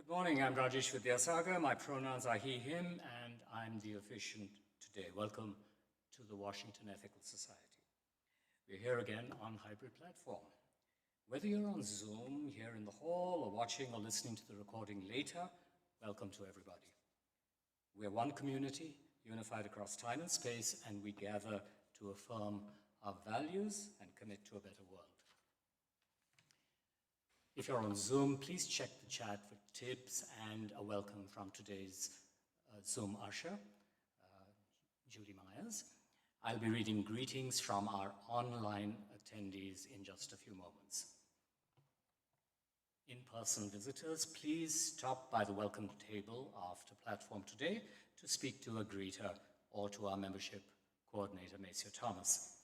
Good morning, I'm Rajesh Vidyasagar. My pronouns are he, him, and I'm the officiant today. Welcome to the Washington Ethical Society. We're here again on hybrid platform. Whether you're on Zoom, here in the hall, or watching or listening to the recording later, welcome to everybody. We're one community, unified across time and space, and we gather to affirm our values and commit to a better world. If you're on Zoom, please check the chat for tips and a welcome from today's Zoom usher, Judy Myers. I'll be reading greetings from our online attendees in just a few moments. In-person visitors, please stop by the welcome table after platform today to speak to a greeter or to our membership coordinator, Maceo Thomas.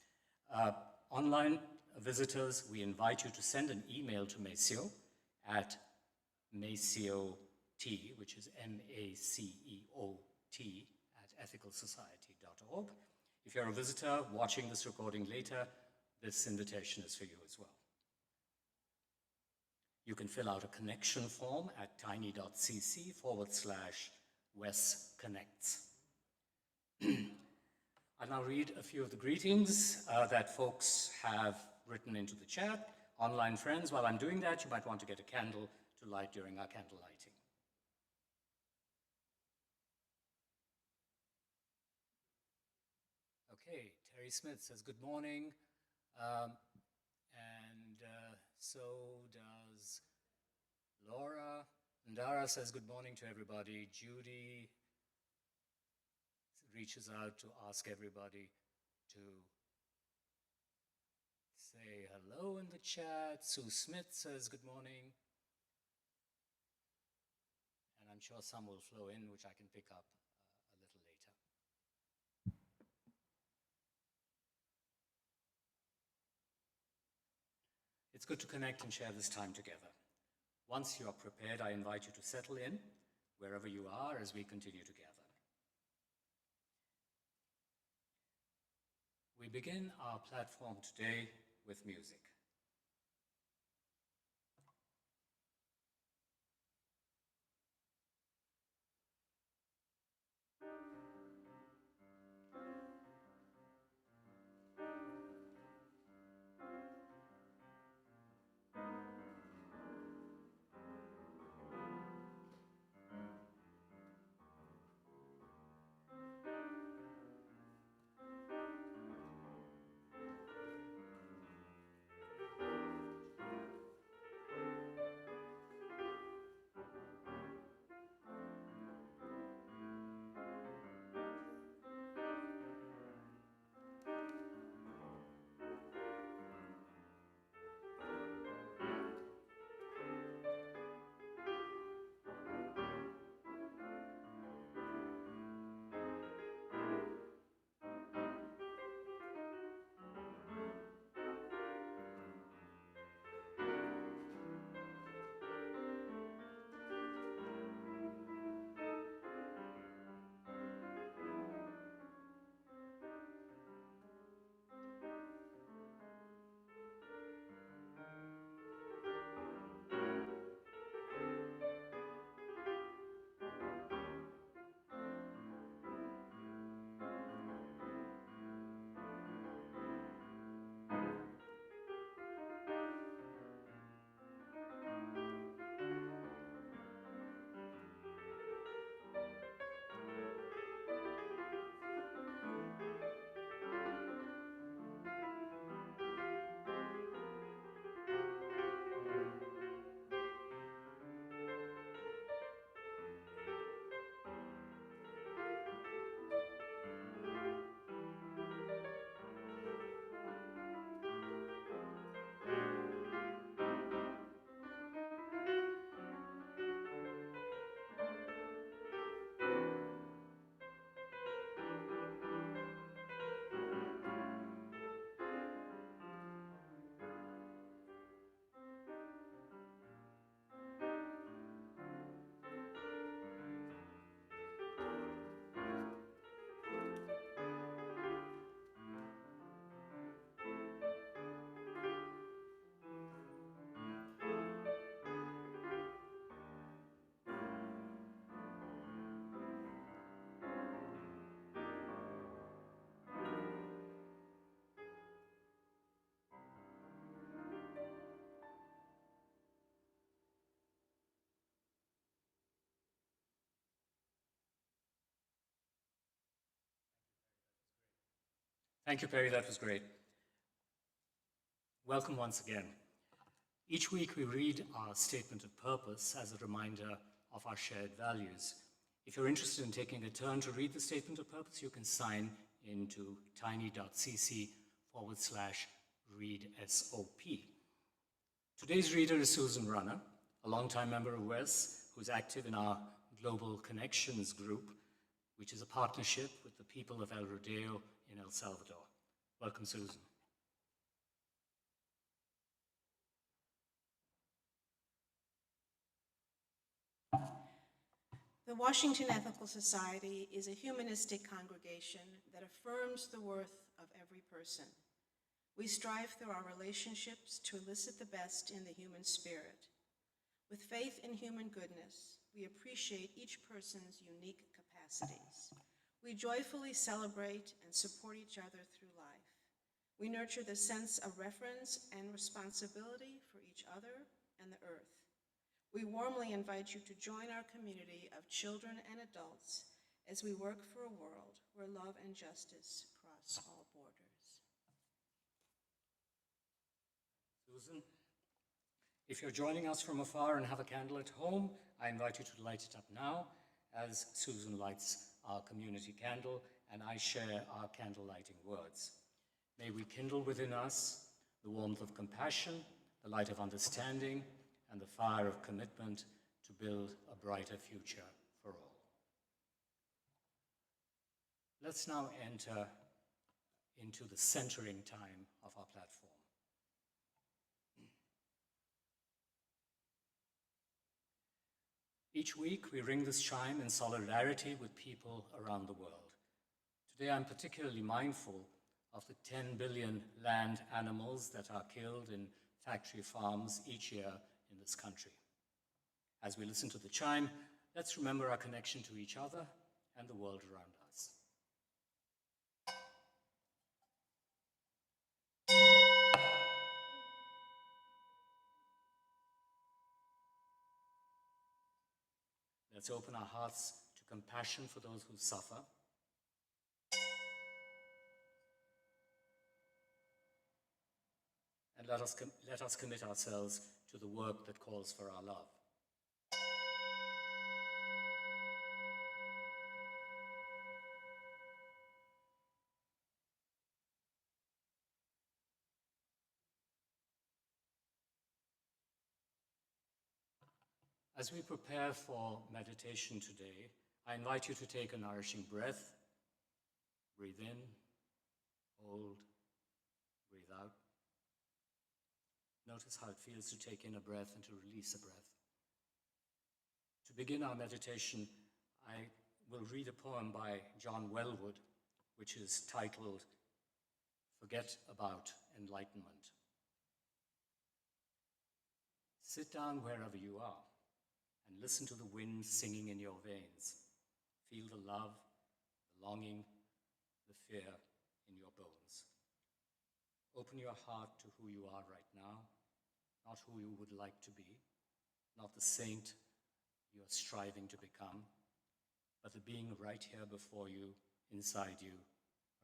Online visitors, we invite you to send an email to Maceo at maceot, which is M-A-C-E-O-T, at ethicalsociety.org. If you're a visitor watching this recording later, this invitation is for you as well. You can fill out a connection form at tiny.cc/wesconnects. I'll now read a few of the greetings that folks have written into the chat. Online friends, while I'm doing that, you might want to get a candle to light during our candle lighting. Okay, Terry Smith says good morning, so does Laura. Ndara says good morning to everybody. Judy reaches out to ask everybody to say hello in the chat. Sue Smith says good morning. And I'm sure some will flow in, which I can pick up a little later. It's good to connect and share this time together. Once you are prepared, I invite you to settle in wherever you are as we continue to gather. We begin our platform today with music. Thank you, Perry. That was great. Welcome once again. Each week we read our statement of purpose as a reminder of our shared values. If you're interested in taking a turn to read the statement of purpose, you can sign into tiny.cc/readsop. Today's reader is Susan Runner, a longtime member of WES, who's active in our Global Connections group, which is a partnership with the people of El Rodeo in El Salvador. Welcome, Susan. The Washington Ethical Society is a humanistic congregation that affirms the worth of every person. We strive through our relationships to elicit the best in the human spirit. With faith in human goodness, we appreciate each person's unique capacities. We joyfully celebrate and support each other through life. We nurture the sense of reverence and responsibility for each other and the earth. We warmly invite you to join our community of children and adults as we work for a world where love and justice cross all borders. Susan, if you're joining us from afar and have a candle at home, I invite you to light it up now as Susan lights our community candle and I share our candle lighting words. May we kindle within us the warmth of compassion, the light of understanding, and the fire of commitment to build a brighter future for all. Let's now enter into the centering time of our platform. Each week, we ring this chime in solidarity with people around the world. Today, I'm particularly mindful of the 10 billion land animals that are killed in factory farms each year in this country. As we listen to the chime, let's remember our connection to each other and the world around us. Let's open our hearts to compassion for those who suffer. And let us commit ourselves to the work that calls for our love. As we prepare for meditation today, I invite you to take a nourishing breath. Breathe in, hold, breathe out. Notice how it feels to take in a breath and to release a breath. To begin our meditation, I will read a poem by John Wellwood, which is titled, Forget About Enlightenment. Sit down wherever you are and listen to the wind singing in your veins. Feel the love, the longing, the fear in your bones. Open your heart to who you are right now, not who you would like to be, not the saint you are striving to become, but the being right here before you, inside you,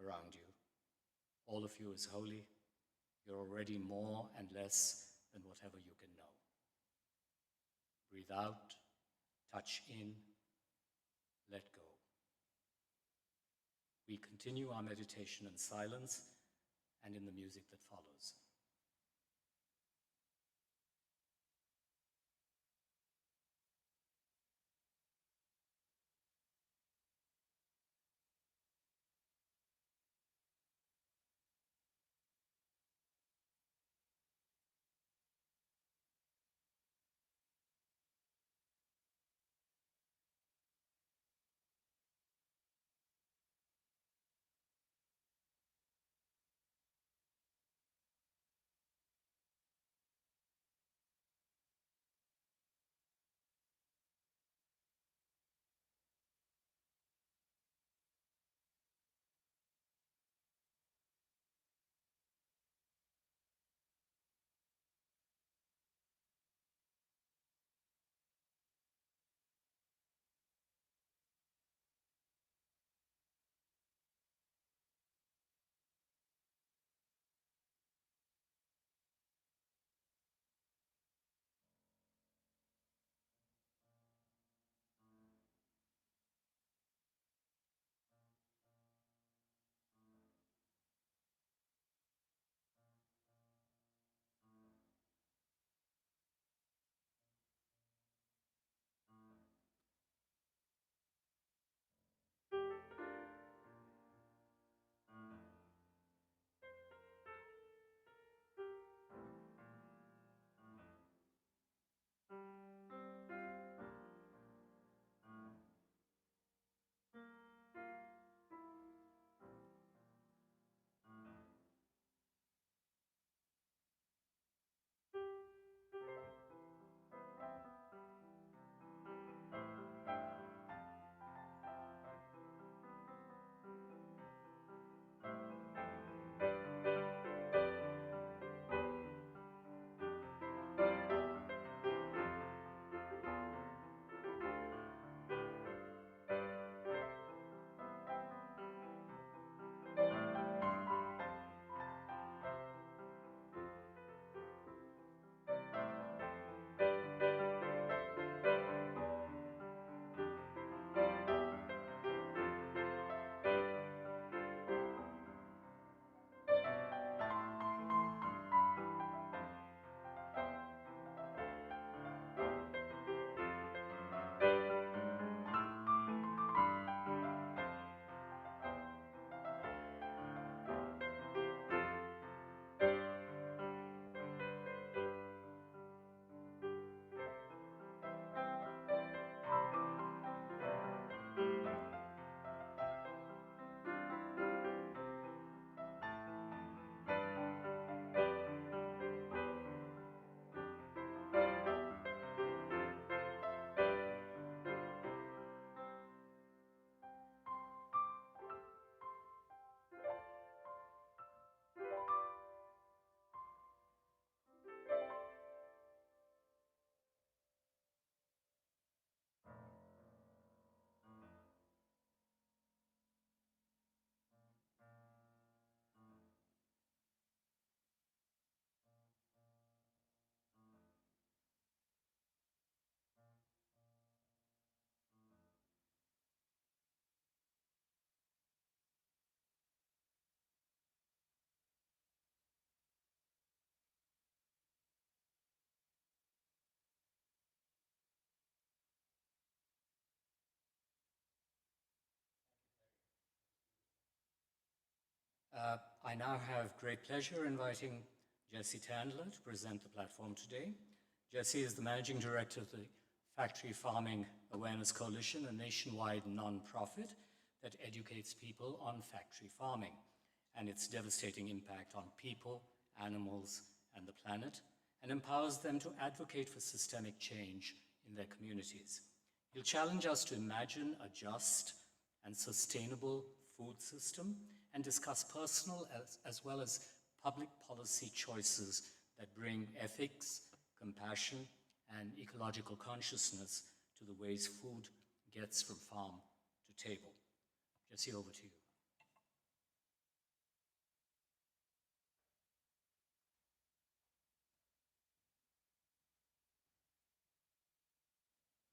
around you. All of you is holy. You're already more and less than whatever you can know. Breathe out, touch in, let go. We continue our meditation in silence and in the music that follows. I now have great pleasure inviting Jessie Tandler to present the platform today. Jessie is the Managing Director of the Factory Farming Awareness Coalition, a nationwide nonprofit that educates people on factory farming and its devastating impact on people, animals, and the planet, and empowers them to advocate for systemic change in their communities. He'll challenge us to imagine a just and sustainable food system and discuss personal as well as public policy choices that bring ethics, compassion, and ecological consciousness to the ways food gets from farm to table. Jessie, over to you.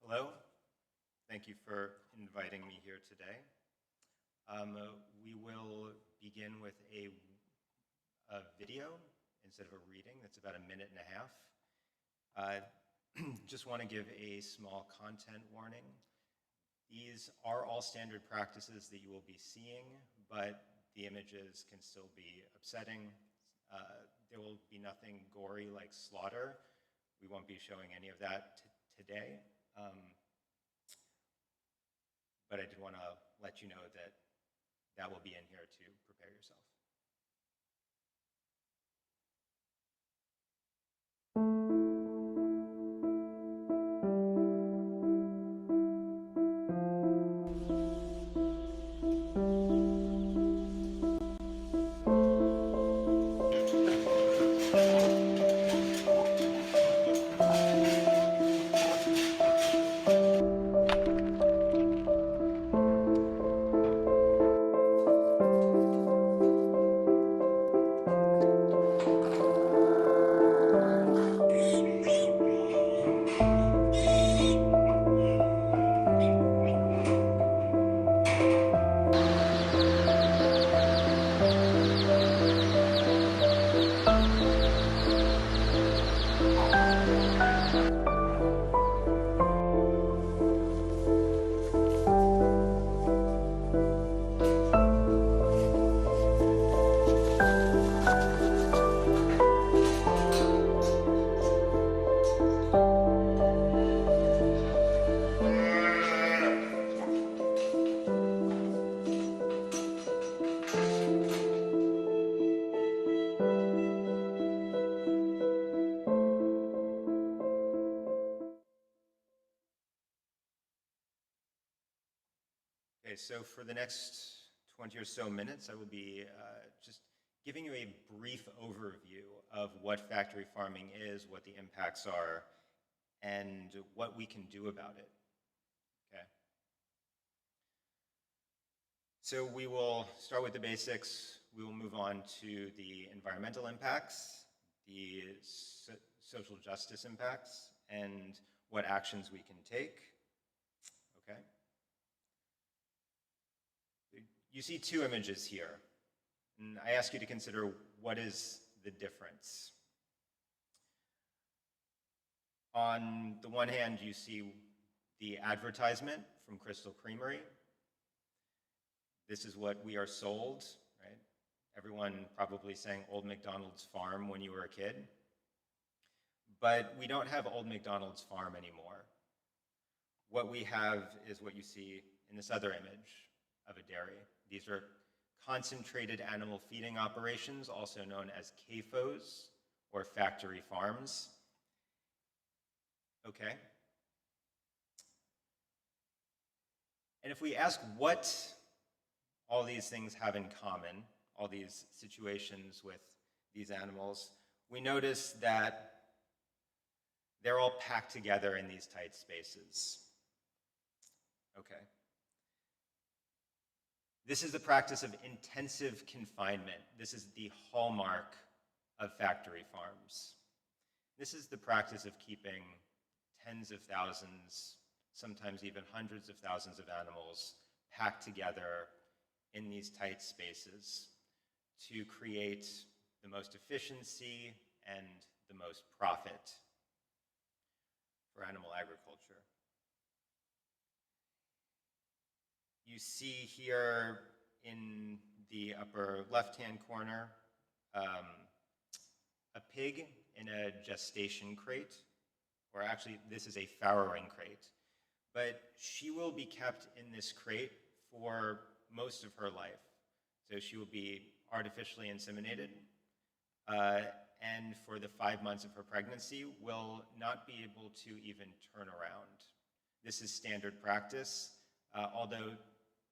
Hello, thank you for inviting me here today. We will begin with a video instead of a reading. That's about a minute and a half. Just want to give a small content warning. These are all standard practices that you will be seeing, but the images can still be upsetting. There will be nothing gory like slaughter. We won't be showing any of that today. But I did want to let you know that that will be in here to prepare yourself. Okay, so for the next 20 or so minutes, I will be just giving you a brief overview of what factory farming is, what the impacts are, and what we can do about it. Okay. So we will start with the basics. We will move on to the environmental impacts, the social justice impacts, and what actions we can take. Okay. You see two images here, and I ask you to consider what is the difference. On the one hand, you see the advertisement from Crystal Creamery. This is what we are sold, right? Everyone probably sang Old MacDonald's Farm when you were a kid. But we don't have Old MacDonald's Farm anymore. What we have is what you see in this other image of a dairy. These are concentrated animal feeding operations, also known as CAFOs, or factory farms. Okay. And if we ask what all these things have in common, all these situations with these animals, we notice that they're all packed together in these tight spaces. Okay. This is the practice of intensive confinement. This is the hallmark of factory farms. This is the practice of keeping tens of thousands, sometimes even hundreds of thousands of animals packed together in these tight spaces to create the most efficiency and the most profit for animal agriculture. You see here in the upper left-hand corner, a pig in a gestation crate, or actually this is a farrowing crate, but she will be kept in this crate for most of her life. So she will be artificially inseminated, and for the 5 months of her pregnancy will not be able to even turn around. This is standard practice, although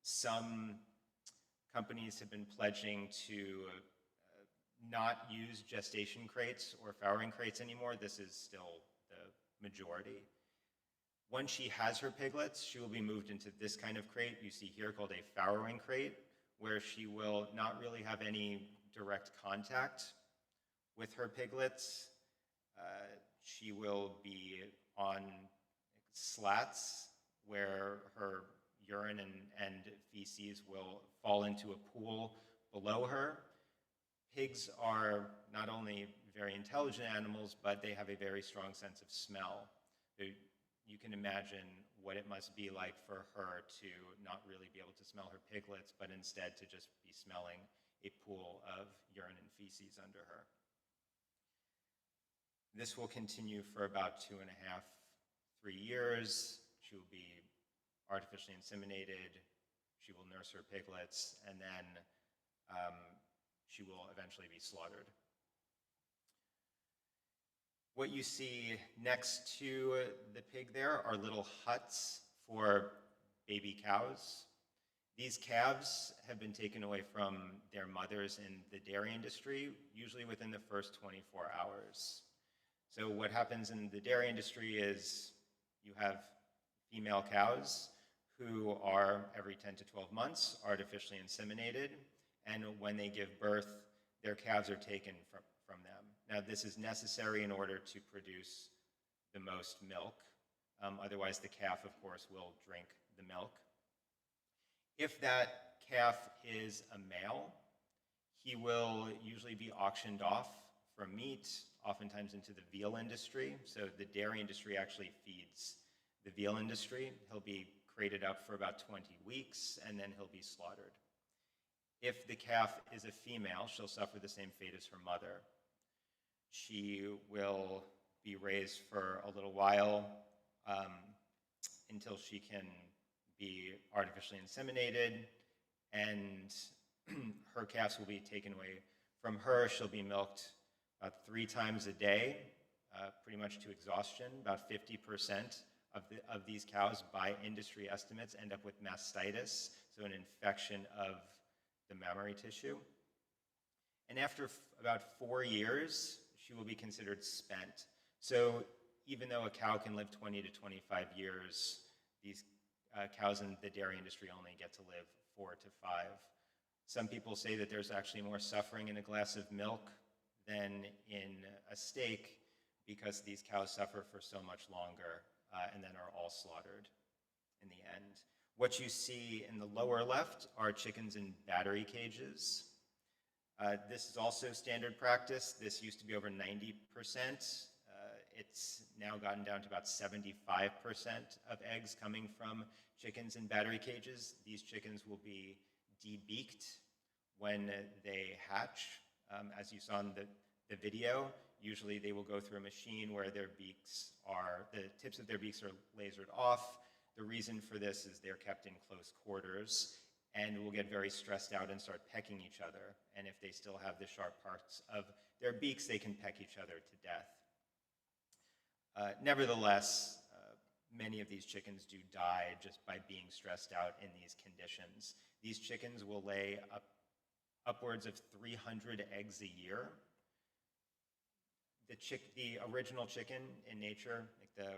some companies have been pledging to not use gestation crates or farrowing crates anymore. This is still the majority. Once she has her piglets, she will be moved into this kind of crate you see here called a farrowing crate, where she will not really have any direct contact with her piglets. She will be on slats where her urine and feces will fall into a pool below her. Pigs are not only very intelligent animals, but they have a very strong sense of smell. You can imagine what it must be like for her to not really be able to smell her piglets, but instead to just be smelling a pool of urine and feces under her. This will continue for about 2.5, 3 years. She will be artificially inseminated. She will nurse her piglets, and then she will eventually be slaughtered. What you see next to the pig there are little huts for baby cows. These calves have been taken away from their mothers in the dairy industry, usually within the first 24 hours. So what happens in the dairy industry is you have female cows who are, every 10 to 12 months, artificially inseminated, and when they give birth, their calves are taken from them. Now, this is necessary in order to produce the most milk. Otherwise, the calf, of course, will drink the milk. If that calf is a male, he will usually be auctioned off for meat, oftentimes into the veal industry. So the dairy industry actually feeds the veal industry. He'll be crated up for about 20 weeks, and then he'll be slaughtered. If the calf is a female, she'll suffer the same fate as her mother. She will be raised for a little while until she can be artificially inseminated, and her calves will be taken away from her. She'll be milked about 3 times a day, pretty much to exhaustion. About 50% of these cows, by industry estimates, end up with mastitis, so an infection of the mammary tissue. And after about 4 years, she will be considered spent. So even though a cow can live 20 to 25 years, these cows in the dairy industry only get to live 4 to 5. Some people say that there's actually more suffering in a glass of milk than in a steak, because these cows suffer for so much longer and then are all slaughtered in the end. What you see in the lower left are chickens in battery cages. This is also standard practice. This used to be over 90%. It's now gotten down to about 75% of eggs coming from chickens in battery cages. These chickens will be debeaked when they hatch. As you saw in the video, usually they will go through a machine where the tips of their beaks are lasered off. The reason for this is they're kept in close quarters and will get very stressed out and start pecking each other. And if they still have the sharp parts of their beaks, they can peck each other to death. Nevertheless, many of these chickens do die just by being stressed out in these conditions. These chickens will lay upwards of 300 eggs a year. The original chicken in nature, like the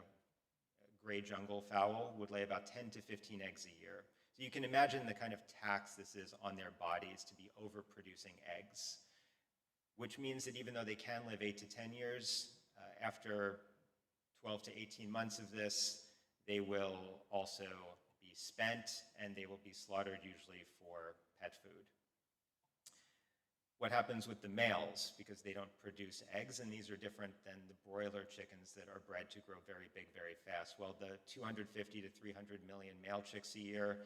gray jungle fowl, would lay about 10 to 15 eggs a year. So you can imagine the kind of tax this is on their bodies to be overproducing eggs, which means that even though they can live 8 to 10 years, after 12 to 18 months of this, they will also be spent, and they will be slaughtered usually for pet food. What happens with the males, because they don't produce eggs, and these are different than the broiler chickens that are bred to grow very big very fast? Well, the 250 to 300 million male chicks a year,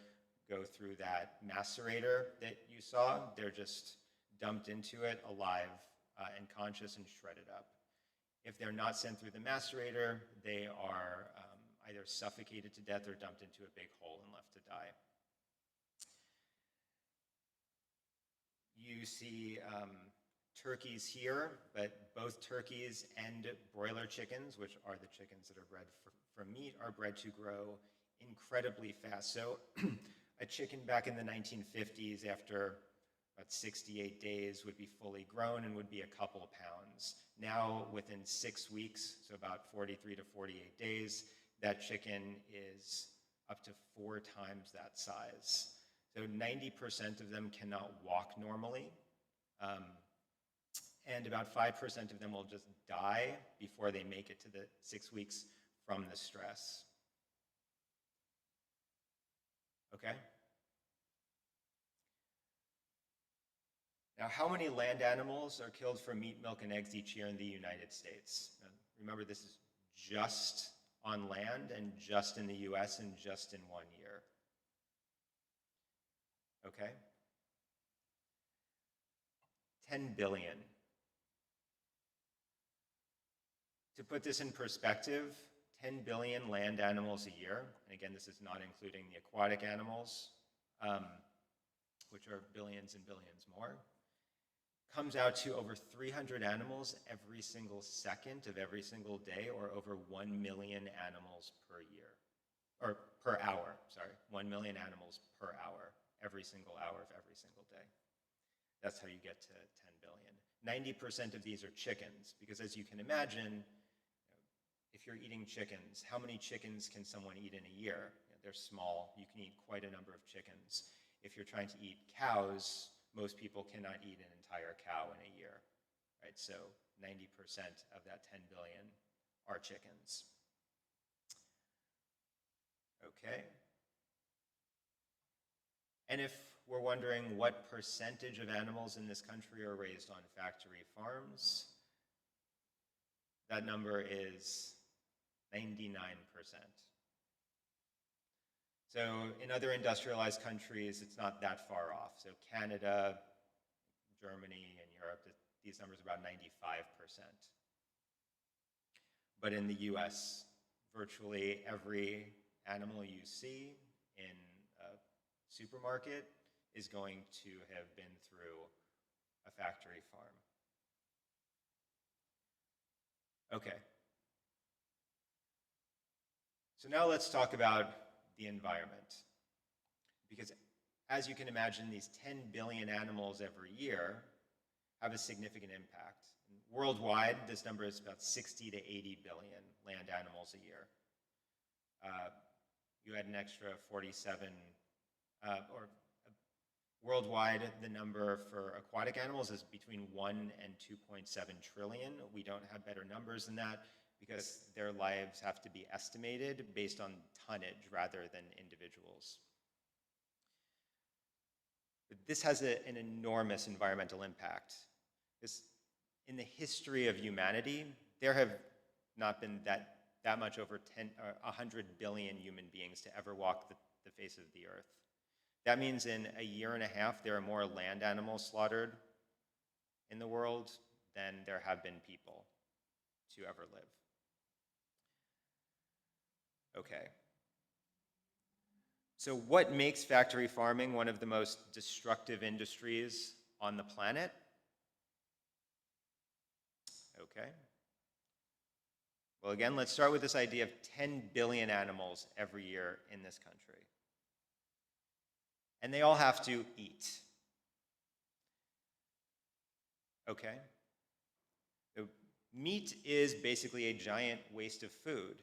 go through that macerator that you saw. They're just dumped into it alive and conscious and shredded up. If they're not sent through the macerator, they are either suffocated to death or dumped into a big hole and left to die. You see turkeys here, but both turkeys and broiler chickens, which are the chickens that are bred for meat, are bred to grow incredibly fast. So a chicken back in the 1950s, after about 68 days, would be fully grown and would be a couple of pounds. Now, within 6 weeks, so about 43 to 48 days, that chicken is up to 4 times that size. So 90% of them cannot walk normally. And about 5% of them will just die before they make it to the 6 weeks from the stress. Okay? Now, how many land animals are killed for meat, milk, and eggs each year in the United States? Remember, this is just on land and just in the US and just in 1 year. Okay? 10 billion. To put this in perspective, 10 billion land animals a year, and again, this is not including the aquatic animals, which are billions and billions more, comes out to over 300 animals every single second of every single day, or over 1 million animals per year, or per hour, sorry, 1 million animals per hour, every single hour of every single day. That's how you get to 10 billion. 90% of these are chickens, because as you can imagine, if you're eating chickens, how many chickens can someone eat in a year? They're small. You can eat quite a number of chickens. If you're trying to eat cows, most people cannot eat an entire cow in a year, right? So 90% of that 10 billion are chickens. Okay. And if we're wondering what percentage of animals in this country are raised on factory farms, that number is 99%. So in other industrialized countries, it's not that far off. So Canada, Germany, and Europe, these numbers are about 95%. But in the US, virtually every animal you see in a supermarket is going to have been through a factory farm. Okay. So now let's talk about the environment. Because as you can imagine, these 10 billion animals every year have a significant impact. Worldwide, this number is about 60 to 80 billion land animals a year. You add an extra 47, or worldwide, the number for aquatic animals is between 1 and 2.7 trillion. We don't have better numbers than that because their lives have to be estimated based on tonnage rather than individuals. But this has an enormous environmental impact. Because in the history of humanity, there have not been that much over 100 billion human beings to ever walk the face of the earth. That means in a year and a half, there are more land animals slaughtered in the world than there have been people to ever live. Okay. So what makes factory farming one of the most destructive industries on the planet? Okay. Well, again, let's start with this idea of 10 billion animals every year in this country. And they all have to eat. Okay? So meat is basically a giant waste of food.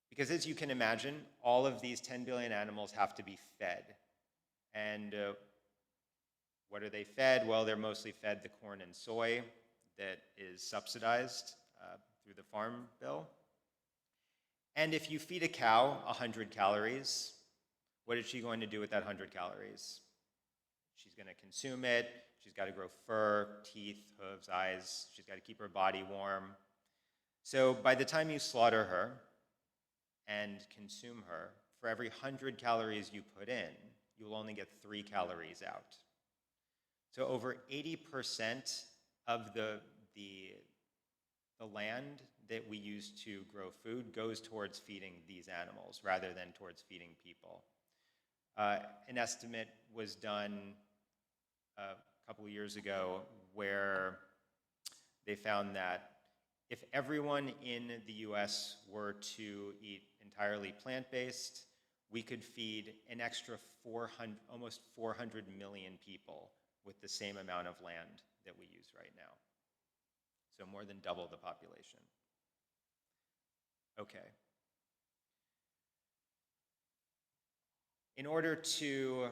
Because as you can imagine, all of these 10 billion animals have to be fed. And what are they fed? Well, they're mostly fed the corn and soy that is subsidized through the farm bill. And if you feed a cow 100 calories, what is she going to do with that 100 calories? She's going to consume it. She's got to grow fur, teeth, hooves, eyes. She's got to keep her body warm. So by the time you slaughter her and consume her, for every 100 calories you put in, you will only get 3 calories out. So over 80% of the land that we use to grow food goes towards feeding these animals rather than towards feeding people. An estimate was done a couple of years ago where they found that if everyone in the US were to eat entirely plant-based, we could feed an extra almost 400 million people with the same amount of land that we use right now. So more than double the population. Okay. In order to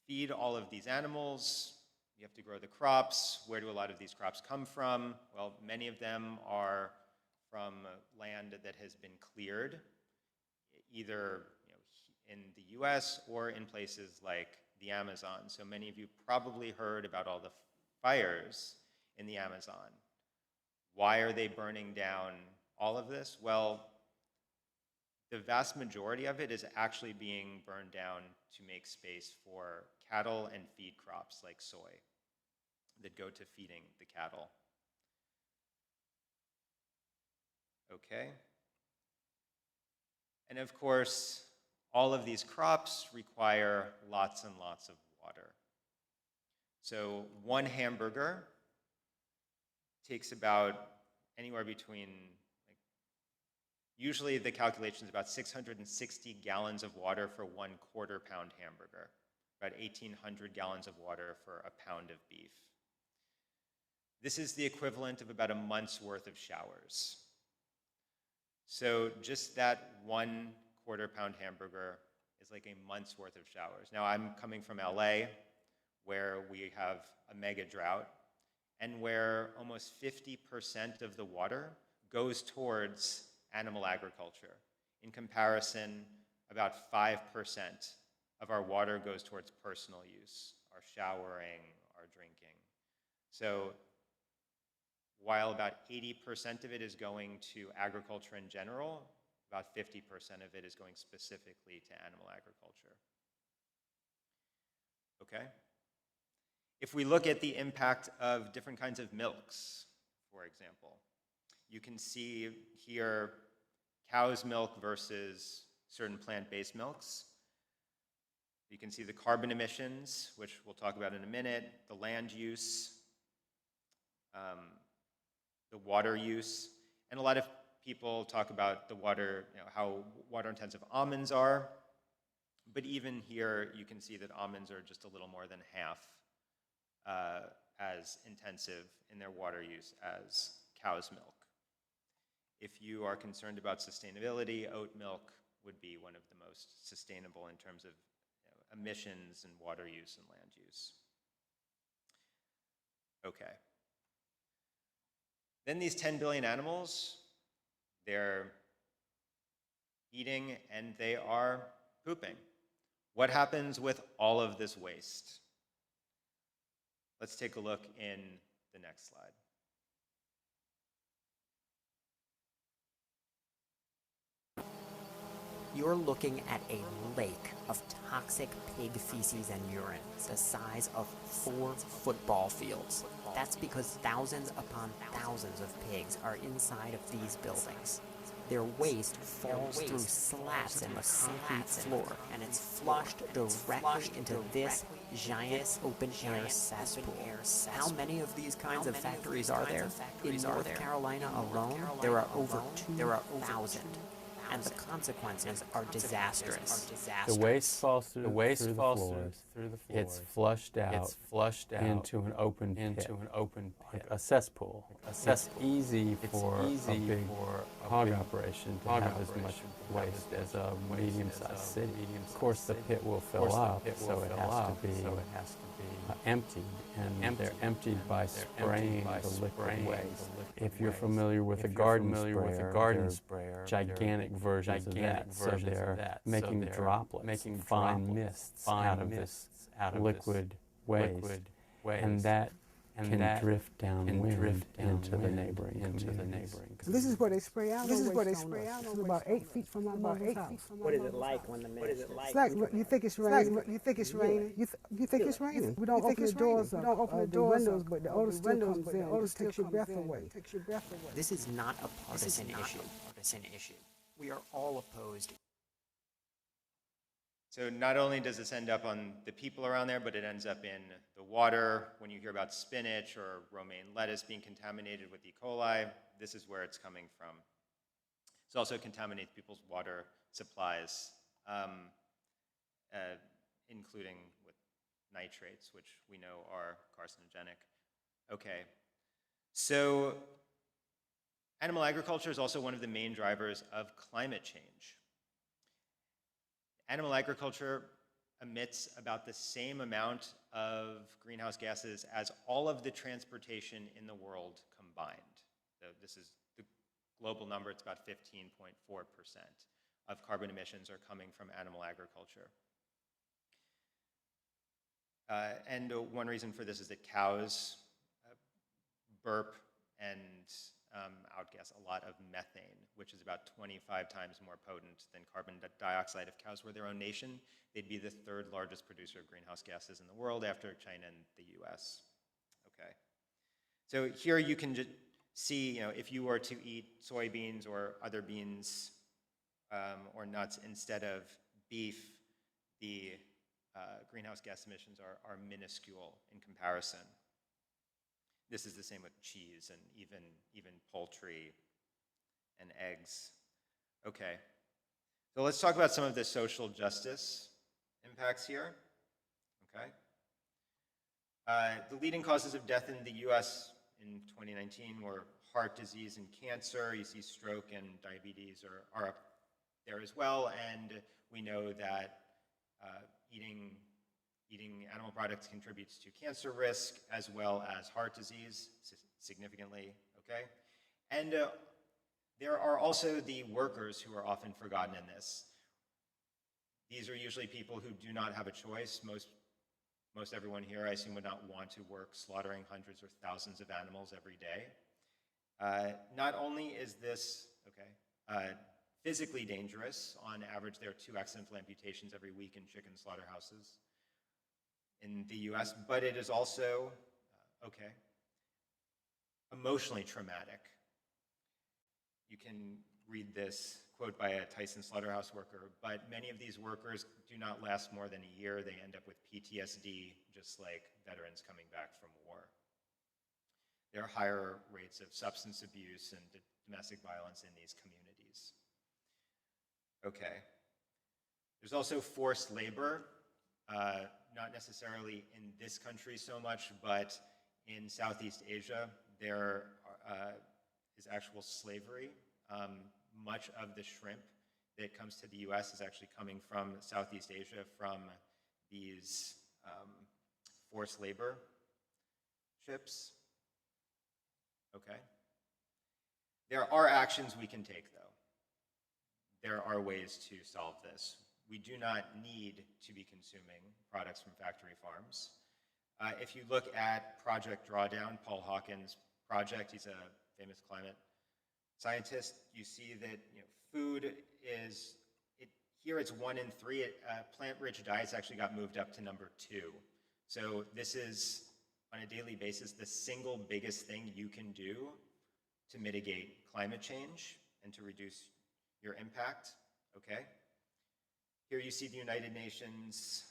feed all of these animals, you have to grow the crops. Where do a lot of these crops come from? Well, many of them are from land that has been cleared, either in the US or in places like the Amazon. So many of you probably heard about all the fires in the Amazon. Why are they burning down all of this? Well, the vast majority of it is actually being burned down to make space for cattle and feed crops like soy that go to feeding the cattle. Okay. And of course, all of these crops require lots and lots of water. So one hamburger takes about anywhere between, usually the calculation is about 660 gallons of water for 1/4 pound hamburger, about 1,800 gallons of water for a pound of beef. This is the equivalent of about a month's worth of showers. So just that 1/4 pound hamburger is like a month's worth of showers. Now I'm coming from LA, where we have a mega drought, and where almost 50% of the water goes towards animal agriculture. In comparison, about 5% of our water goes towards personal use, our showering, our drinking. So while about 80% of it is going to agriculture in general, about 50% of it is going specifically to animal agriculture. Okay? If we look at the impact of different kinds of milks, for example, you can see here cow's milk versus certain plant-based milks. You can see the carbon emissions, which we'll talk about in a minute, the land use, the water use, and a lot of people talk about the water, how water-intensive almonds are, but even here you can see that almonds are just a little more than half as intensive in their water use as cow's milk. If you are concerned about sustainability, oat milk would be one of the most sustainable in terms of emissions and water use and land use. Okay. Then these 10 billion animals, they're eating and they are pooping. What happens with all of this waste? Let's take a look in the next slide. You're looking at a lake of toxic pig feces and urine the size of 4 football fields. That's because thousands upon thousands of pigs are inside of these buildings. Their waste falls through slats in the concrete floor, and it's flushed directly into this giant open-air cesspool. How many of these kinds of factories are there? In North Carolina alone, there are over 2,000. And the consequences are disastrous. The waste falls through the floors. It's flushed out into an open pit, like a cesspool. It's easy for a big hog operation to have as much waste as a medium-sized city. Of course, the pit will fill up, so it has to be emptied, and they're emptied by spraying the liquid waste. If you're familiar with a garden sprayer, gigantic versions of that, so they're making droplets, making fine mists out of this liquid waste, and that can drift downwind into the neighboring communities. This is where they spray out. This is where they spray out. It's about 8 feet from my mother's house. What is it like when the mist? It's like you think it's raining. You think it's raining. You think it's raining. We don't open the doors. We don't open the windows, but the odor still comes in. The odor takes your breath away. This is not a partisan issue. We are all opposed. So not only does this end up on the people around there, but it ends up in the water. When you hear about spinach or romaine lettuce being contaminated with E. coli, this is where it's coming from. It also contaminates people's water supplies, including with nitrates, which we know are carcinogenic. Okay, so animal agriculture is also one of the main drivers of climate change. Animal agriculture emits about the same amount of greenhouse gases as all of the transportation in the world combined. So this is the global number, it's about 15.4% of carbon emissions are coming from animal agriculture. And one reason for this is that cows burp and outgas a lot of methane, which is about 25 times more potent than carbon dioxide. If cows were their own nation, they'd be the third largest producer of greenhouse gases in the world after China and the US. Okay. So here you can just see, if you were to eat soybeans or other beans or nuts instead of beef, the greenhouse gas emissions are minuscule in comparison. This is the same with cheese and even poultry and eggs. Okay, so let's talk about some of the social justice impacts here. Okay, the leading causes of death in the U.S. in 2019 were heart disease and cancer. You see stroke and diabetes are up there as well, and we know that eating animal products contributes to cancer risk as well as heart disease significantly, okay? And there are also the workers who are often forgotten in this. These are usually people who do not have a choice. Most everyone here, I assume, would not want to work slaughtering hundreds or thousands of animals every day. Not only is this, physically dangerous. On average, there are 2 accidental amputations every week in chicken slaughterhouses in the US, but it is also, emotionally traumatic. You can read this quote by a Tyson slaughterhouse worker, but many of these workers do not last more than a year. They end up with PTSD, just like veterans coming back from war. There are higher rates of substance abuse and domestic violence in these communities. Okay. There's also forced labor. Not necessarily in this country so much, but in Southeast Asia, there is actual slavery. Much of the shrimp that comes to the US is actually coming from Southeast Asia from these forced labor ships. Okay. There are actions we can take, though. There are ways to solve this. We do not need to be consuming products from factory farms. If you look at Project Drawdown, Paul Hawkins' project, he's a famous climate scientist, you see that food is, here it's 1 in 3. Plant-rich diets actually got moved up to number 2. So this is, on a daily basis, the single biggest thing you can do to mitigate climate change and to reduce your impact, okay? Here you see the United Nations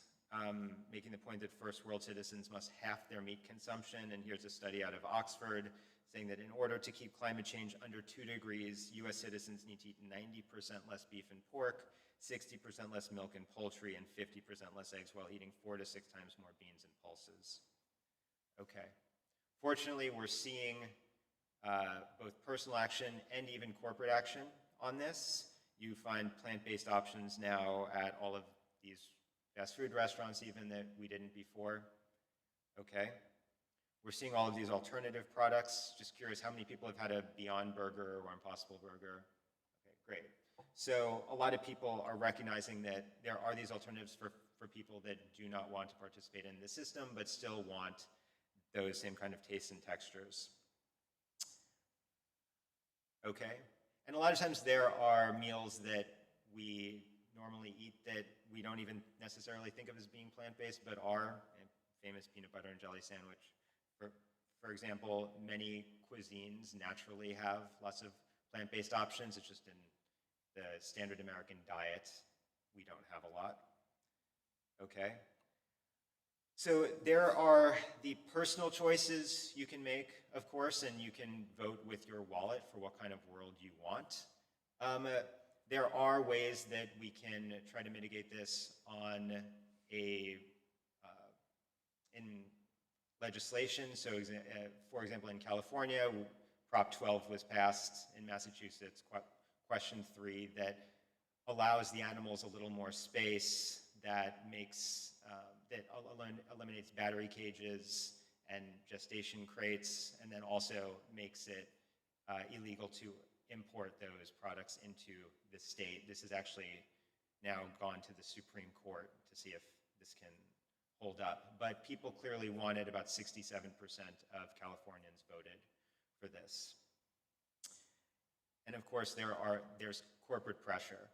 making the point that first world citizens must halve their meat consumption, and here's a study out of Oxford saying that in order to keep climate change under 2 degrees, US citizens need to eat 90% less beef and pork, 60% less milk and poultry, and 50% less eggs while eating 4 to 6 times more beans and pulses. Okay. Fortunately, we're seeing both personal action and even corporate action on this. You find plant-based options now at all of these fast food restaurants, even that we didn't before. Okay. We're seeing all of these alternative products. Just curious, how many people have had a Beyond Burger or Impossible Burger? Okay, great. So a lot of people are recognizing that there are these alternatives for people that do not want to participate in the system, but still want those same kind of tastes and textures. Okay, and a lot of times there are meals that we normally eat that we don't even necessarily think of as being plant-based, but are. A famous peanut butter and jelly sandwich. For example, many cuisines naturally have lots of plant-based options. It's just in the standard American diet, we don't have a lot. Okay. So there are the personal choices you can make, of course, and you can vote with your wallet for what kind of world you want. There are ways that we can try to mitigate this on in legislation. So, for example, in California, Prop 12 was passed. In Massachusetts, Question 3, that allows the animals a little more space, that makes that eliminates battery cages and gestation crates, and then also makes it illegal to import those products into the state. This has actually now gone to the Supreme Court to see if this can hold up. But people clearly wanted, about 67% of Californians voted for this. And of course, there's corporate pressure.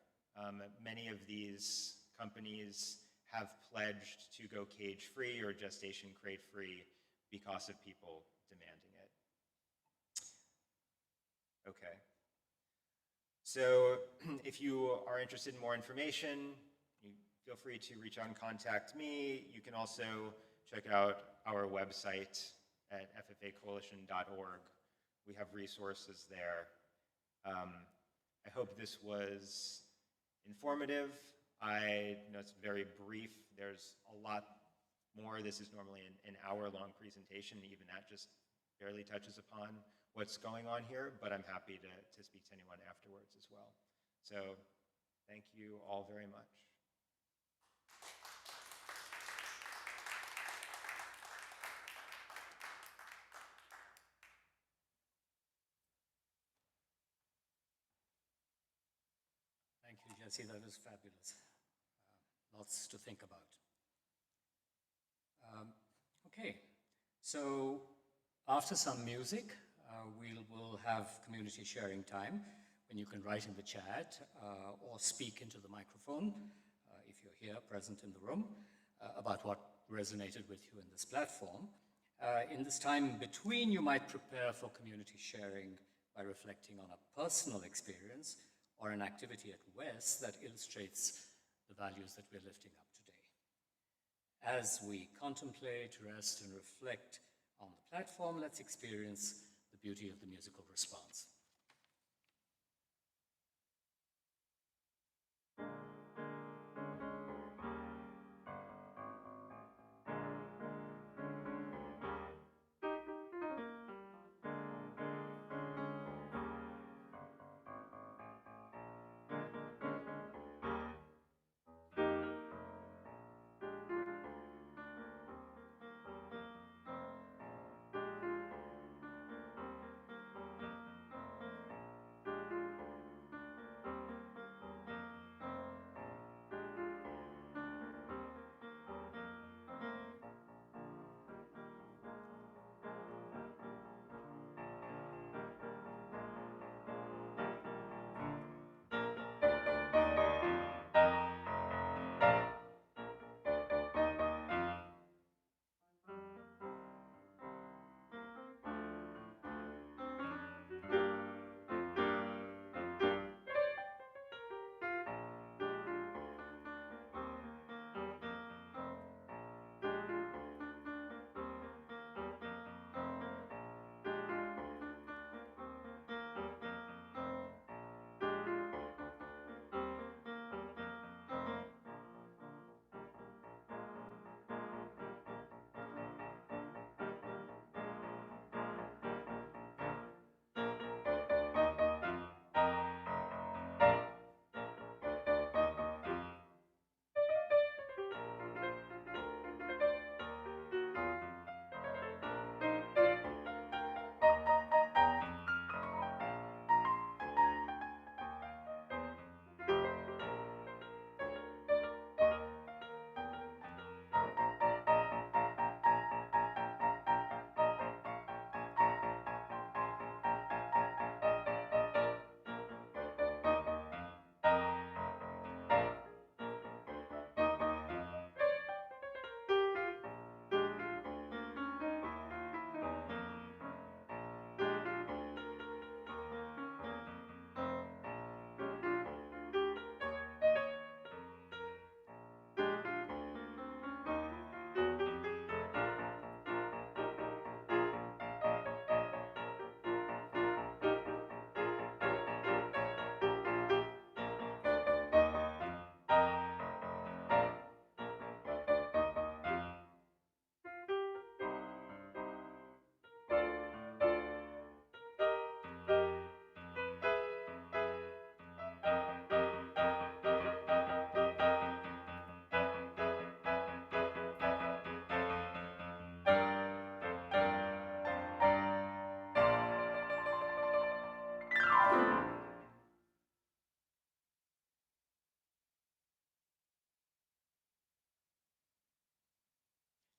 Many of these companies have pledged to go cage-free or gestation crate-free because of people demanding it. Okay. So if you are interested in more information, feel free to reach out and contact me. You can also check out our website at ffacoalition.org. We have resources there. I hope this was informative. I know it's very brief. There's a lot more. This is normally an hour-long presentation. Even that just barely touches upon what's going on here, but I'm happy to speak to anyone afterwards as well. So thank you all very much. Thank you, Jesse. That was fabulous. Lots to think about. Okay, so after some music, we'll have community sharing time when you can write in the chat or speak into the microphone if you're here present in the room about what resonated with you in this platform. In this time between, you might prepare for community sharing by reflecting on a personal experience or an activity at West that illustrates the values that we're lifting up today. As we contemplate, rest, and reflect on the platform, let's experience the beauty of the musical response.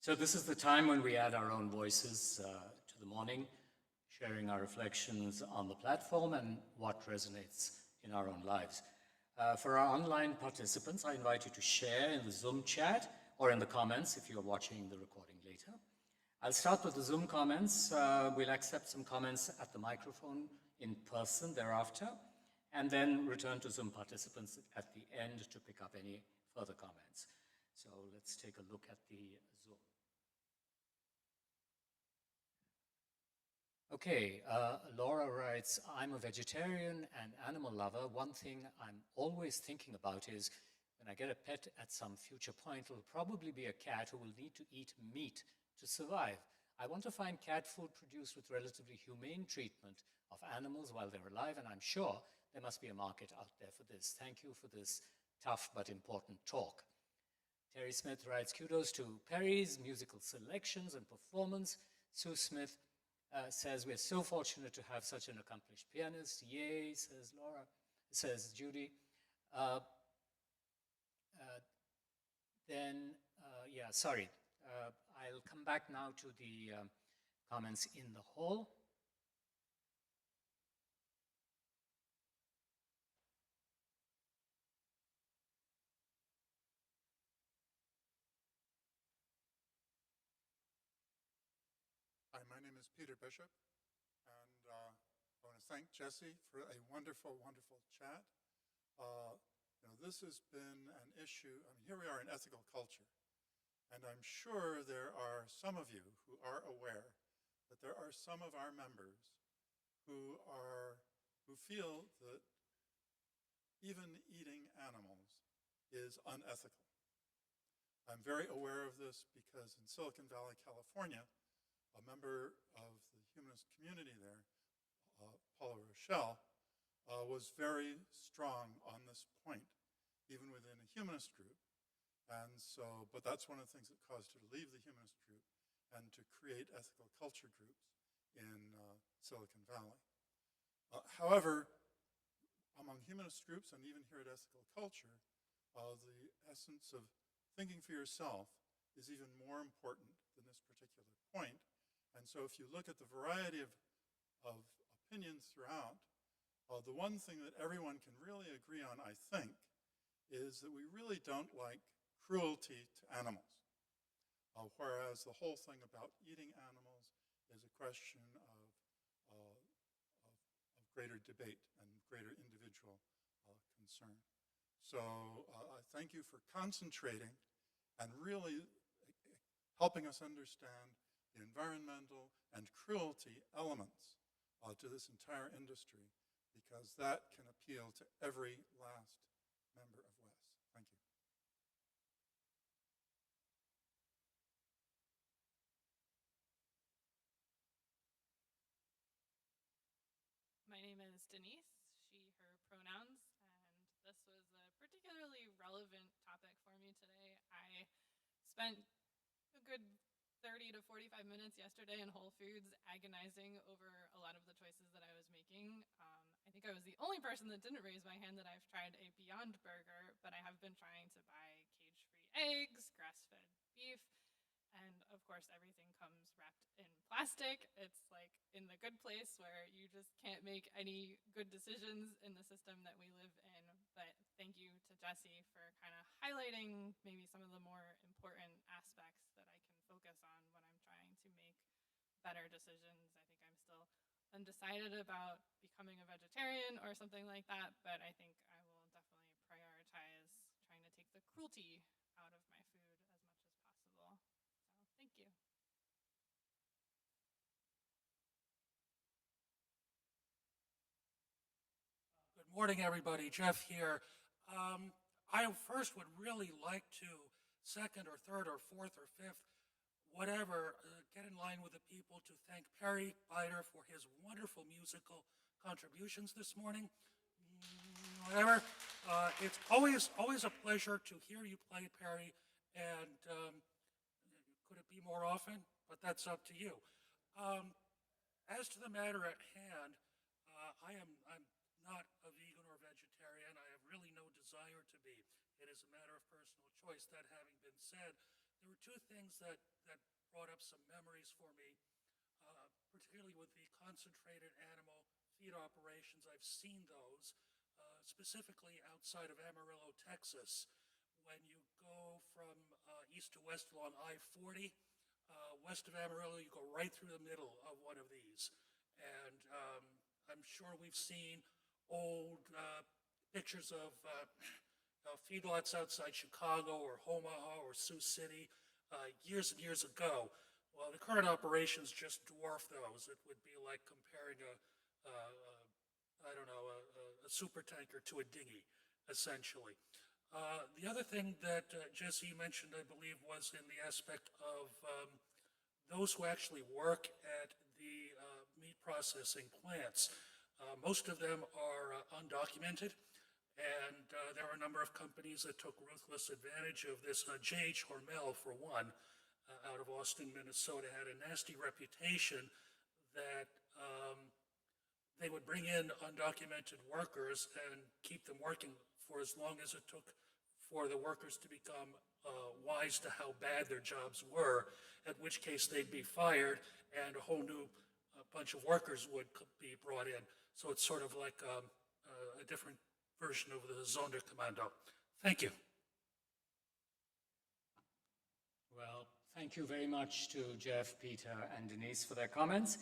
So this is the time when we add our own voices to the morning, sharing our reflections on the platform and what resonates in our own lives. For our online participants, I invite you to share in the Zoom chat or in the comments if you're watching the recording later. I'll start with the Zoom comments. We'll accept some comments at the microphone in person thereafter, and then return to Zoom participants at the end to pick up any further comments. So let's take a look at the Zoom. Okay, Laura writes, I'm a vegetarian and animal lover. One thing I'm always thinking about is when I get a pet at some future point, it'll probably be a cat who will need to eat meat to survive. I want to find cat food produced with relatively humane treatment of animals while they're alive, and I'm sure there must be a market out there for this. Thank you for this tough but important talk. Terry Smith writes, kudos to Perry's musical selections and performance. Sue Smith says, we're so fortunate to have such an accomplished pianist. Yay, says Laura, says Judy. I'll come back now to the comments in the hall. Hi, my name is Peter Bishop, and I want to thank Jesse for a wonderful, wonderful chat. This has been an issue. I mean, here we are in ethical culture, and I'm sure there are some of you who are aware that there are some of our members who feel that even eating animals is unethical. I'm very aware of this because in Silicon Valley, California, a member of the humanist community there, Paula Rochelle, was very strong on this point, even within a humanist group. And so, but that's one of the things that caused her to leave the humanist group and to create ethical culture groups in Silicon Valley. However, among humanist groups and even here at Ethical Culture, the essence of thinking for yourself is even more important than this particular point. And so if you look at the variety of opinions throughout, the one thing that everyone can really agree on, I think, is that we really don't like cruelty to animals. Whereas the whole thing about eating animals is a question of greater debate and greater individual concern. So I thank you for concentrating and really helping us understand the environmental and cruelty elements to this entire industry, because that can appeal to every last member of WES. Thank you. My name is Denise, she, her pronouns, and this was a particularly relevant topic for me today. I spent a good 30 to 45 minutes yesterday in Whole Foods agonizing over a lot of the choices that I was making. I think I was the only person that didn't raise my hand that I've tried a Beyond Burger, but I have been trying to buy cage-free eggs, grass-fed beef, and of course everything comes wrapped in plastic. It's like in the good place where you just can't make any good decisions in the system that we live in. But thank you to Jesse for kind of highlighting maybe some of the more important aspects that I can focus on when I'm trying to make better decisions. I think I'm still undecided about becoming a vegetarian or something like that, but I think I will definitely prioritize trying to take the cruelty out of my food as much as possible. So thank you. Good morning, everybody. Jeff here. I first would really like to second or third or fourth or fifth, whatever, get in line with the people to thank Perry Biter for his wonderful musical contributions this morning. Whatever. It's always a pleasure to hear you play, Perry, and could it be more often? But that's up to you. As to the matter at hand, I'm not a vegan or vegetarian. I have really no desire to be. It is a matter of personal choice. That having been said, there were two things that brought up some memories for me, particularly with the concentrated animal feed operations. I've seen those, specifically outside of Amarillo, Texas. When you go from east to west along I-40, west of Amarillo, you go right through the middle of one of these. And I'm sure we've seen old pictures of feedlots outside Chicago or Omaha or Sioux City years and years ago. Well, the current operations just dwarf those. It would be like comparing I don't know, a super tanker to a dinghy, essentially. The other thing that Jesse mentioned, I believe, was in the aspect of those who actually work at the meat processing plants. Most of them are undocumented, and there are a number of companies that took ruthless advantage of this. J.H. Hormel, for one, out of Austin, Minnesota, had a nasty reputation that they would bring in undocumented workers and keep them working for as long as it took for the workers to become wise to how bad their jobs were, at which case they'd be fired and a whole new bunch of workers would be brought in. So it's sort of like a different version of the Sonderkommando. Thank you. Well, thank you very much to Jeff, Peter, and Denise for their comments.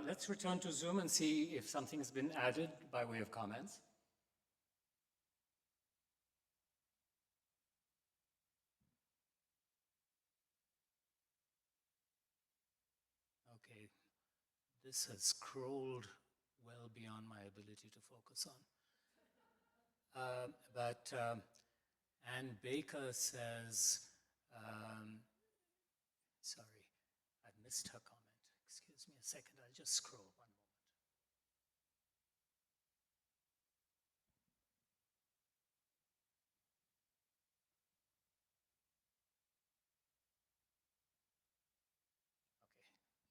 Let's return to Zoom and see if something has been added by way of comments. Okay, this has scrolled well beyond my ability to focus on. But Ann Baker says, sorry, I missed her comment. Excuse me a second, I'll just scroll one moment.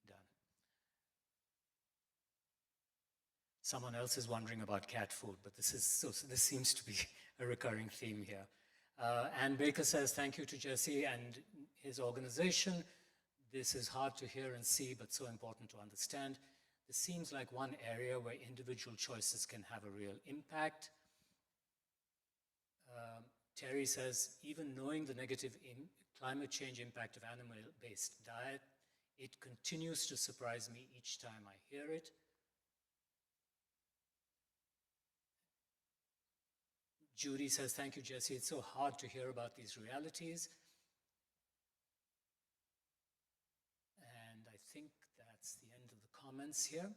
Okay, done. Someone else is wondering about cat food, but this seems to be a recurring theme here. Ann Baker says, thank you to Jesse and his organization. This is hard to hear and see, but so important to understand. This seems like one area where individual choices can have a real impact. Terry says, even knowing the negative climate change impact of animal-based diet, it continues to surprise me each time I hear it. Judy says, thank you, Jesse. It's so hard to hear about these realities. And I think that's the end of the comments here.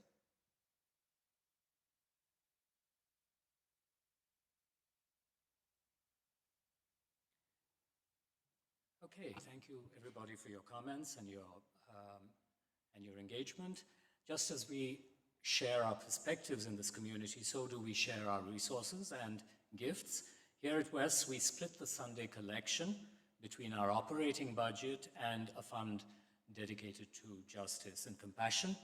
Okay, thank you everybody for your comments and your engagement. Just as we share our perspectives in this community, so do we share our resources and gifts. Here at Wes, we split the Sunday collection between our operating budget and a fund dedicated to justice and compassion.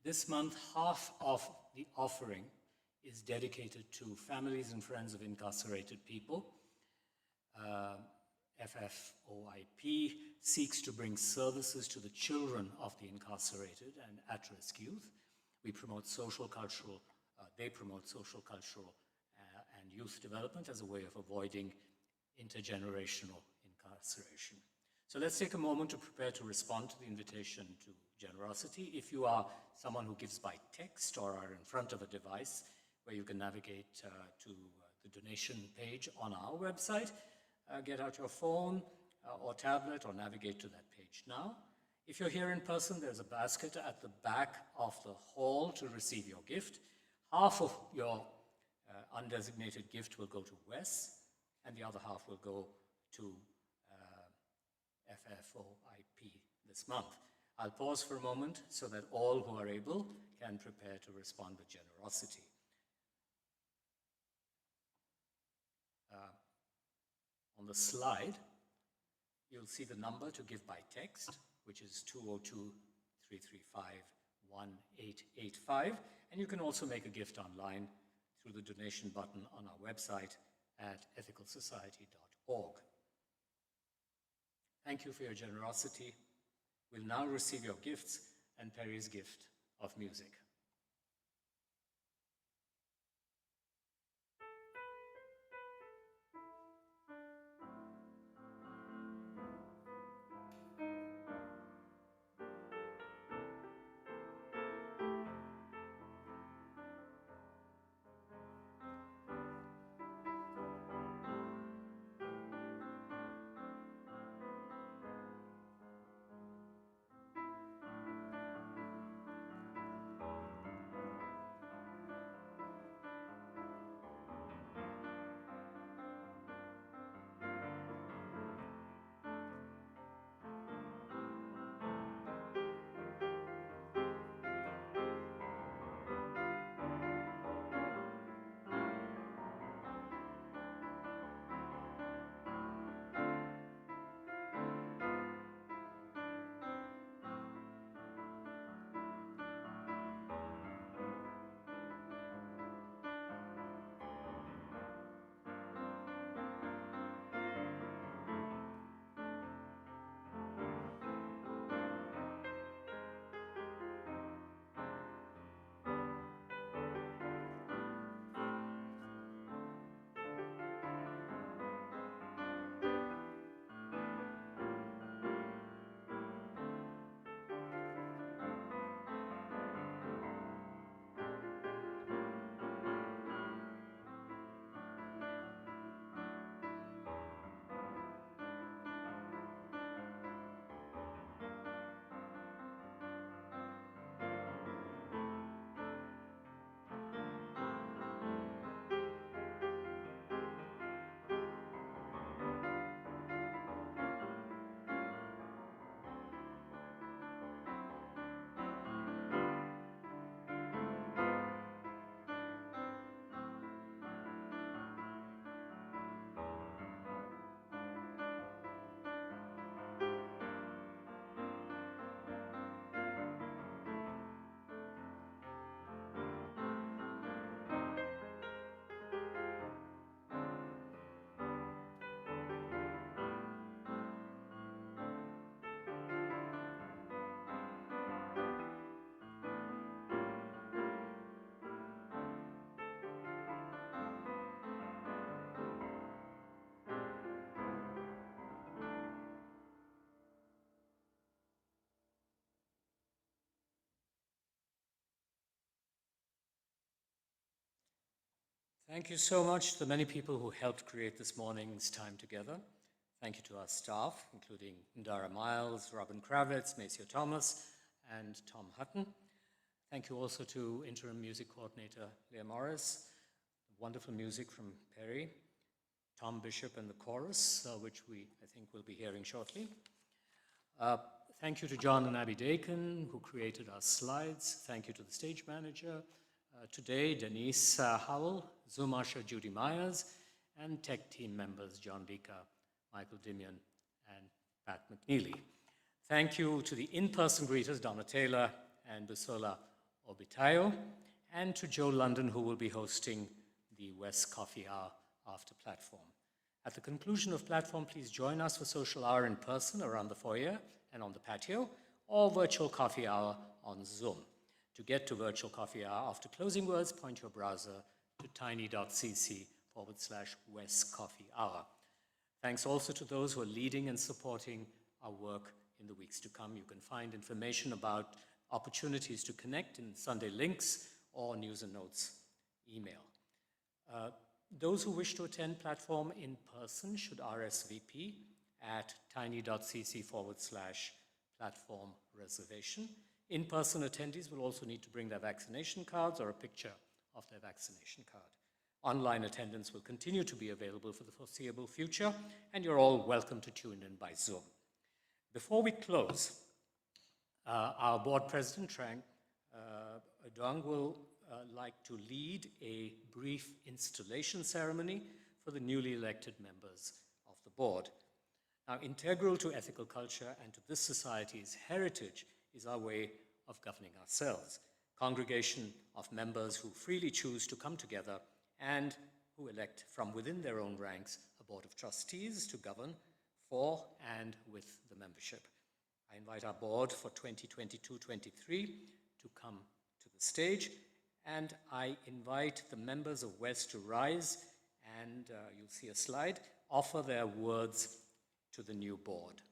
This month, half of the offering is dedicated to families and friends of incarcerated people. FFOIP seeks to bring services to the children of the incarcerated and at-risk youth. We promote social, cultural, they promote social, cultural, and youth development as a way of avoiding intergenerational incarceration. So let's take a moment to prepare to respond to the invitation to generosity. If you are someone who gives by text or are in front of a device where you can navigate to the donation page on our website, get out your phone or tablet or navigate to that page now. If you're here in person, there's a basket at the back of the hall to receive your gift. Half of your undesignated gift will go to Wes, and the other half will go to FFOIP this month. I'll pause for a moment so that all who are able can prepare to respond with generosity. On the slide, you'll see the number to give by text, which is 202-335-1885, and you can also make a gift online through the donation button on our website at ethicalsociety.org. Thank you for your generosity. We'll now receive your gifts and Perry's gift of music. Thank you so much to the many people who helped create this morning's time together. Thank you to our staff, including Indara Miles, Robin Kravitz, Maceo Thomas, and Tom Hutton. Thank you also to Interim Music Coordinator Leah Morris, wonderful music from Perry, Tom Bishop and the chorus, which I think we'll be hearing shortly. Thank you to John and Abby Dakin, who created our slides. Thank you to the stage manager. Today, Denise Howell, Zoom usher Judy Myers, and tech team members John Dika, Michael Dimion, and Pat McNeely. Thank you to the in-person greeters, Donna Taylor and Busola Obitayo, and to Joe London, who will be hosting the West Coffee Hour after Platform. At the conclusion of Platform, please join us for social hour in person around the foyer and on the patio, or virtual coffee hour on Zoom. To get to virtual coffee hour after closing words, point your browser to tiny.cc/West Coffee Hour. Thanks also to those who are leading and supporting our work in the weeks to come. You can find information about opportunities to connect in Sunday links or news and notes email. Those who wish to attend Platform in person should RSVP at tiny.cc/platform reservation. In-person attendees will also need to bring their vaccination cards or a picture of their vaccination card. Online attendance will continue to be available for the foreseeable future, and you're all welcome to tune in by Zoom. Before we close, our board president, Trang Adong, will like to lead a brief installation ceremony for the newly elected members of the board. Now, integral to ethical culture and to this society's heritage is our way of governing ourselves. Congregation of members who freely choose to come together and who elect from within their own ranks a board of trustees to govern for and with the membership. I invite our board for 2022-23 to come to the stage, and I invite the members of WES to rise, and you'll see a slide, offer their words to the new board.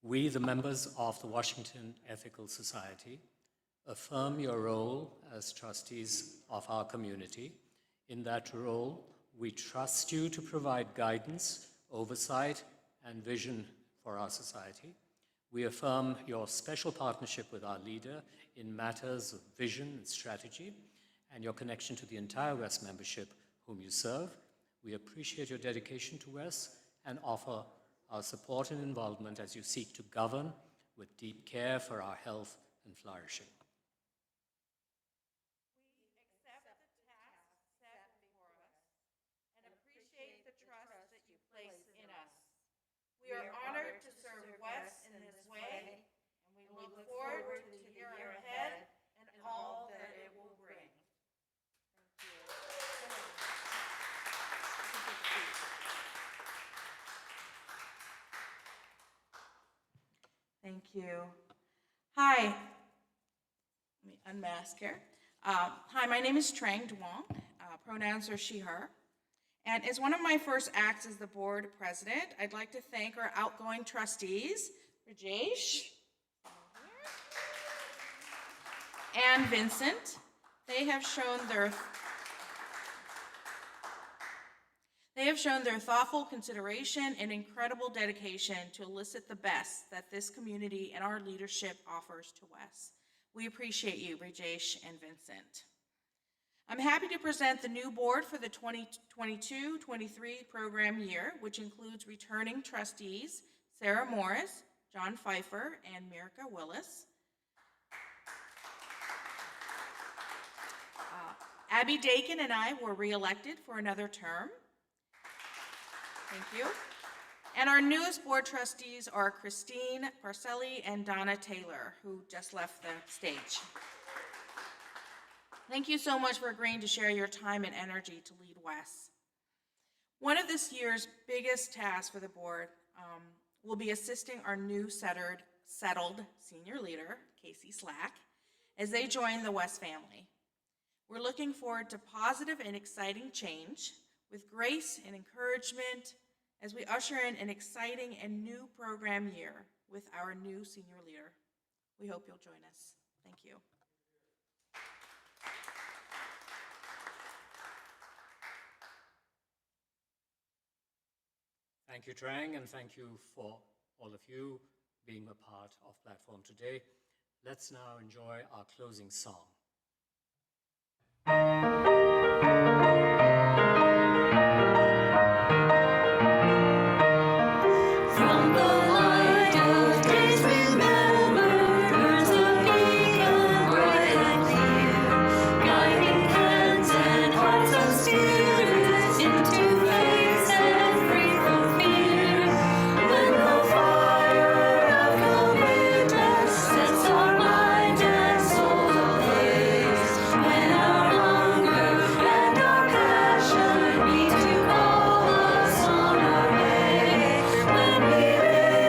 We, the members of the Washington Ethical Society, affirm your role as trustees of our community. In that role, we trust you to provide guidance, oversight, and vision for our society. We affirm your special partnership with our leader in matters of vision and strategy, and your connection to the entire WES membership whom you serve. We appreciate your dedication to WES and offer our support and involvement as you seek to govern with deep care for our health and flourishing. We accept the task set before us and appreciate the trust that you place in us. We are honored to serve WES in this way, and we look forward to the year ahead and all that it will bring. Thank you. Hi. Let me unmask here. Hi, my name is Trang Duong. Pronouns are she, her. And as one of my first acts as the board president, I'd like to thank our outgoing trustees, Rajesh and Vincent. They have shown their thoughtful consideration and incredible dedication to elicit the best that this community and our leadership offers to WES. We appreciate you, Rajesh and Vincent. I'm happy to present the new board for the 2022-23 program year, which includes returning trustees Sarah Morris, John Pfeiffer, and Mirka Willis. Abby Dakin and I were reelected for another term. Thank you. And our newest board trustees are Christine Parcelli and Donna Taylor, who just left the stage. Thank you so much for agreeing to share your time and energy to lead WES. One of this year's biggest tasks for the board will be assisting our new settled senior leader, Casey Slack, as they join the WES family. We're looking forward to positive and exciting change with grace and encouragement as we usher in an exciting and new program year with our new senior leader. We hope you'll join us. Thank you. Thank you, Trang, and thank you for all of you being a part of Platform today. Let's now enjoy our closing song. From the light of days remembered, burns a beacon bright and clear, guiding hands and hearts and spirits into faith set free from fear. When the fire of commitment sets our mind and soul ablaze, when our hunger and our passion meet to call us on our way, when we live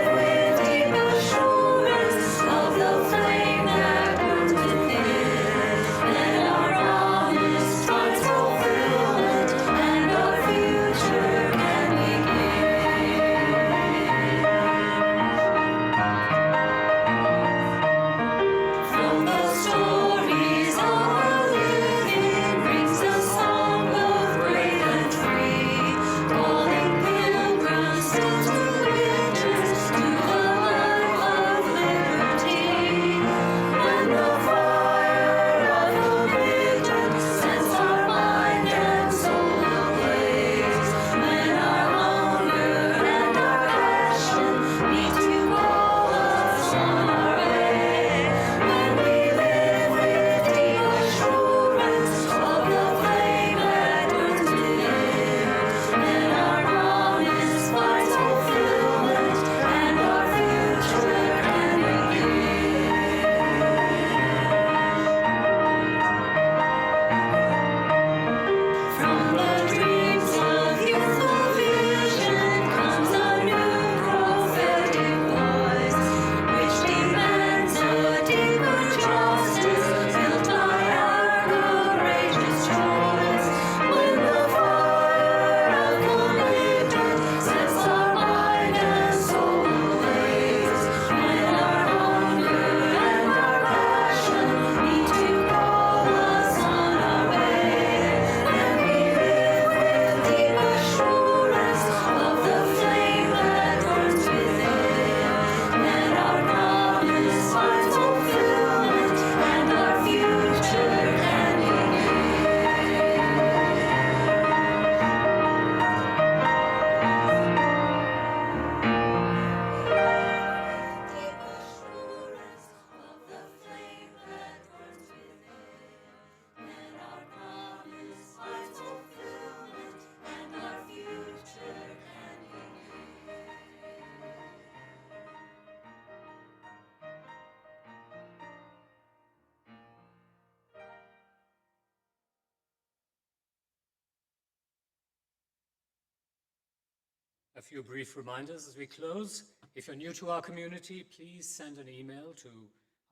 A few brief reminders as we close. If you're new to our community, please send an email to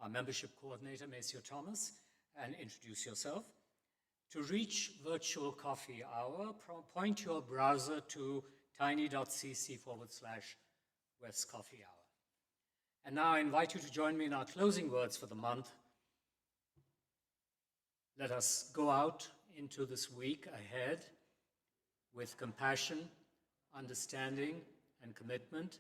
our membership coordinator, Maceo Thomas, and introduce yourself. To reach Virtual Coffee Hour, point your browser to tiny.cc/West Coffee Hour. And now I invite you to join me in our closing words for the month. Let us go out into this week ahead with compassion, understanding, and commitment,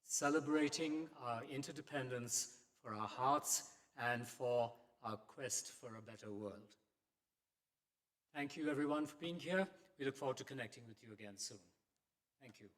celebrating our interdependence for our hearts and for our quest for a better world. Thank you, everyone, for being here. We look forward to connecting with you again soon. Thank you.